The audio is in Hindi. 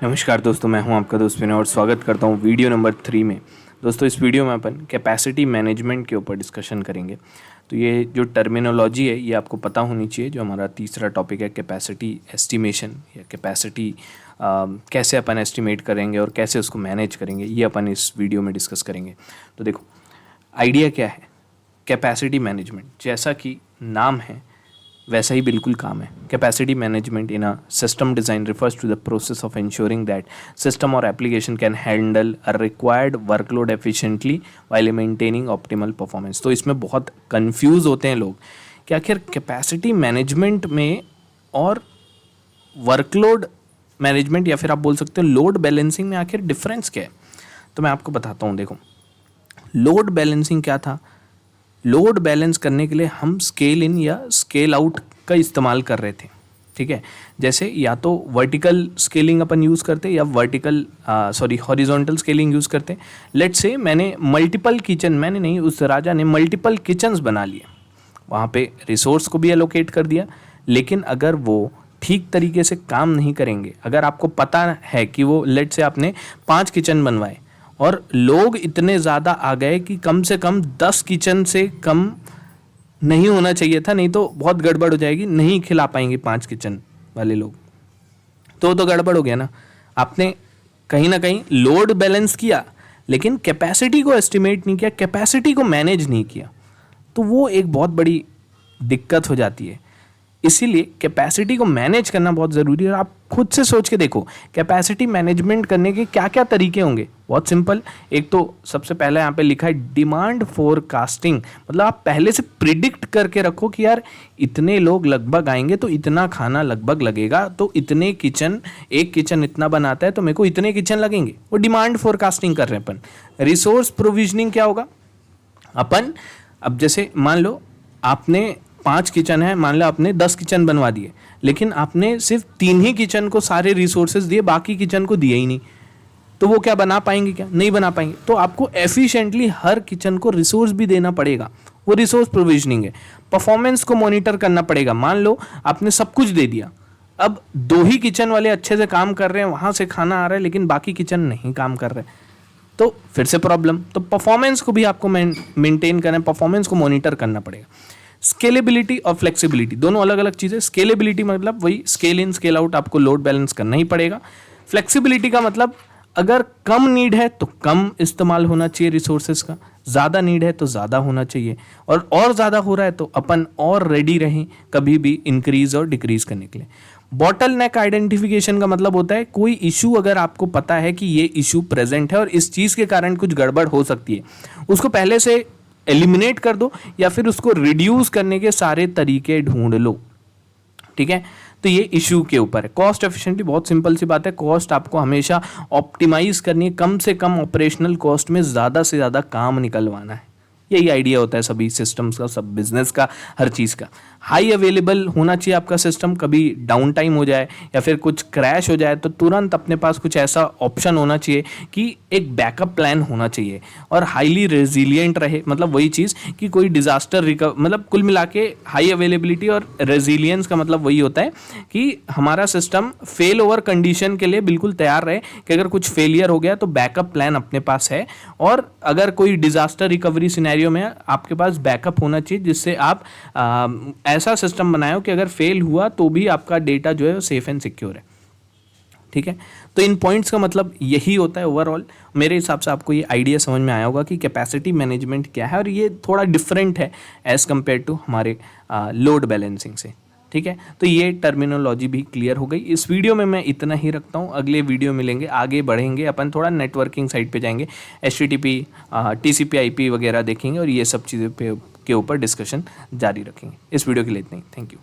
नमस्कार दोस्तों, मैं हूं आपका दोस्त विनय और स्वागत करता हूं वीडियो नंबर 3 में। दोस्तों, इस वीडियो में अपन कैपेसिटी मैनेजमेंट के ऊपर डिस्कशन करेंगे। तो ये जो टर्मिनोलॉजी है ये आपको पता होनी चाहिए। जो हमारा तीसरा टॉपिक है कैपेसिटी एस्टिमेशन या कैपेसिटी कैसे अपन एस्टिमेट करेंगे और कैसे उसको मैनेज करेंगे, ये अपन इस वीडियो में डिस्कस करेंगे। तो देखो, आइडिया क्या है कैपेसिटी मैनेजमेंट, जैसा कि नाम है वैसा ही बिल्कुल काम है। Capacity management in a system design refers to the process of ensuring that system और application can handle a required workload efficiently while maintaining optimal performance. तो इसमें बहुत कंफ्यूज होते हैं लोग कि आखिर कैपेसिटी मैनेजमेंट में और वर्कलोड मैनेजमेंट या फिर आप बोल सकते हो लोड बैलेंसिंग में आखिर डिफरेंस क्या है। तो मैं आपको बताता हूँ। देखो, लोड बैलेंसिंग क्या था। लोड बैलेंस करने के लिए हम स्केल इन या स्केल आउट का इस्तेमाल कर रहे थे। ठीक है, जैसे या तो वर्टिकल स्केलिंग अपन यूज़ करते या हॉरिजॉन्टल स्केलिंग यूज़ करते। लेट्स से मैंने मल्टीपल किचन, मैंने नहीं, उस राजा ने मल्टीपल किचन्स बना लिए, वहाँ पे रिसोर्स को भी एलोकेट कर दिया। लेकिन अगर वो ठीक तरीके से काम नहीं करेंगे, अगर आपको पता है कि वो लेट्स से आपने 5 किचन बनवाए और लोग इतने ज़्यादा आ गए कि कम से कम 10 किचन से कम नहीं होना चाहिए था, नहीं तो बहुत गड़बड़ हो जाएगी, नहीं खिला पाएंगे 5 किचन वाले लोग। तो गड़बड़ हो गया ना। आपने कहीं ना कहीं लोड बैलेंस किया लेकिन कैपेसिटी को एस्टिमेट नहीं किया, कैपेसिटी को मैनेज नहीं किया, तो वो एक बहुत बड़ी दिक्कत हो जाती है। इसीलिए कैपेसिटी को मैनेज करना बहुत ज़रूरी है। और आप खुद से सोच के देखो, कैपेसिटी मैनेजमेंट करने के क्या क्या तरीके होंगे। बहुत सिंपल। एक तो सबसे पहले यहाँ पे लिखा है डिमांड फोरकास्टिंग, मतलब आप पहले से प्रिडिक्ट करके रखो कि यार इतने लोग लगभग आएंगे तो इतना खाना लगभग लगेगा, तो इतने किचन, एक किचन इतना बनाता है तो मेरे को इतने किचन लगेंगे। वो डिमांड फोरकास्टिंग कर रहे हैं अपन। रिसोर्स प्रोविजनिंग क्या होगा, अपन अब जैसे मान लो आपने 5 किचन है, मान लो आपने 10 किचन बनवा दिए, लेकिन आपने सिर्फ 3 ही किचन को सारे रिसोर्सेज दिए, बाकी किचन को दिए ही नहीं, तो वो क्या बना पाएंगे? क्या नहीं बना पाएंगे। तो आपको एफिशिएंटली हर किचन को रिसोर्स भी देना पड़ेगा, वो रिसोर्स प्रोविजनिंग है। परफॉर्मेंस को मॉनिटर करना पड़ेगा। मान लो आपने सब कुछ दे दिया, अब 2 ही किचन वाले अच्छे से काम कर रहे हैं, वहाँ से खाना आ रहा है, लेकिन बाकी किचन नहीं काम कर रहे, तो फिर से प्रॉब्लम। तो परफॉर्मेंस को भी आपको मेंटेन करना है, परफॉर्मेंस को मॉनिटर करना पड़ेगा। स्केलेबिलिटी और फ्लेक्सिबिलिटी दोनों अलग अलग चीज़ें। स्केलेबिलिटी मतलब वही स्केल इन स्केल आउट, आपको लोड बैलेंस करना ही पड़ेगा। फ्लेक्सिबिलिटी का मतलब अगर कम नीड है तो कम इस्तेमाल होना चाहिए रिसोर्सेज का, ज़्यादा नीड है तो ज़्यादा होना चाहिए, और ज़्यादा हो रहा है तो अपन और रेडी रहें कभी भी इंक्रीज और डिक्रीज करने के लिए। बॉटल नेक आइडेंटिफिकेशन का मतलब होता है कोई इशू अगर आपको पता है कि ये इशू प्रेजेंट है और इस चीज़ के कारण कुछ गड़बड़ हो सकती है, उसको पहले से एलिमिनेट कर दो या फिर उसको रिड्यूस करने के सारे तरीके ढूंढ लो। ठीक है, तो ये इशू के ऊपर है। कॉस्ट एफिशिएंटली, बहुत सिंपल सी बात है, कॉस्ट आपको हमेशा ऑप्टिमाइज करनी है, कम से कम ऑपरेशनल कॉस्ट में ज़्यादा से ज़्यादा काम निकलवाना है। यही आइडिया होता है सभी सिस्टम्स का, सब बिजनेस का, हर चीज़ का। हाई अवेलेबल होना चाहिए आपका सिस्टम, कभी डाउन टाइम हो जाए या फिर कुछ क्रैश हो जाए तो तुरंत अपने पास कुछ ऐसा ऑप्शन होना चाहिए कि एक बैकअप प्लान होना चाहिए। और हाईली रेजिलियंट रहे, मतलब वही चीज़ कि कोई डिज़ास्टर मतलब कुल मिला के हाई अवेलेबिलिटी और रेजिलियंस का मतलब वही होता है कि हमारा सिस्टम फेल ओवर कंडीशन के लिए बिल्कुल तैयार रहे कि अगर कुछ फेलियर हो गया तो बैकअप प्लान अपने पास है। और अगर कोई डिज़ास्टर रिकवरी सिनेरियो में आपके पास बैकअप होना चाहिए, जिससे आप ऐसा सिस्टम बनाए कि अगर फेल हुआ तो भी आपका डेटा जो है वो सेफ एंड सिक्योर है। ठीक है, तो इन पॉइंट्स का मतलब यही होता है ओवरऑल। मेरे हिसाब से आपको ये आइडिया समझ में आया होगा कि कैपेसिटी मैनेजमेंट क्या है, और ये थोड़ा डिफरेंट है एज कंपेयर टू हमारे लोड बैलेंसिंग से। ठीक है, तो ये टर्मिनोलॉजी भी क्लियर हो गई। इस वीडियो में मैं इतना ही रखता हूँ, अगले वीडियो मिलेंगे, आगे बढ़ेंगे अपन, थोड़ा नेटवर्किंग साइड पे जाएंगे, HTTP TCP IP वगैरह देखेंगे और ये सब चीज़ें के ऊपर डिस्कशन जारी रखेंगे। इस वीडियो के लिए इतना ही, थैंक यू।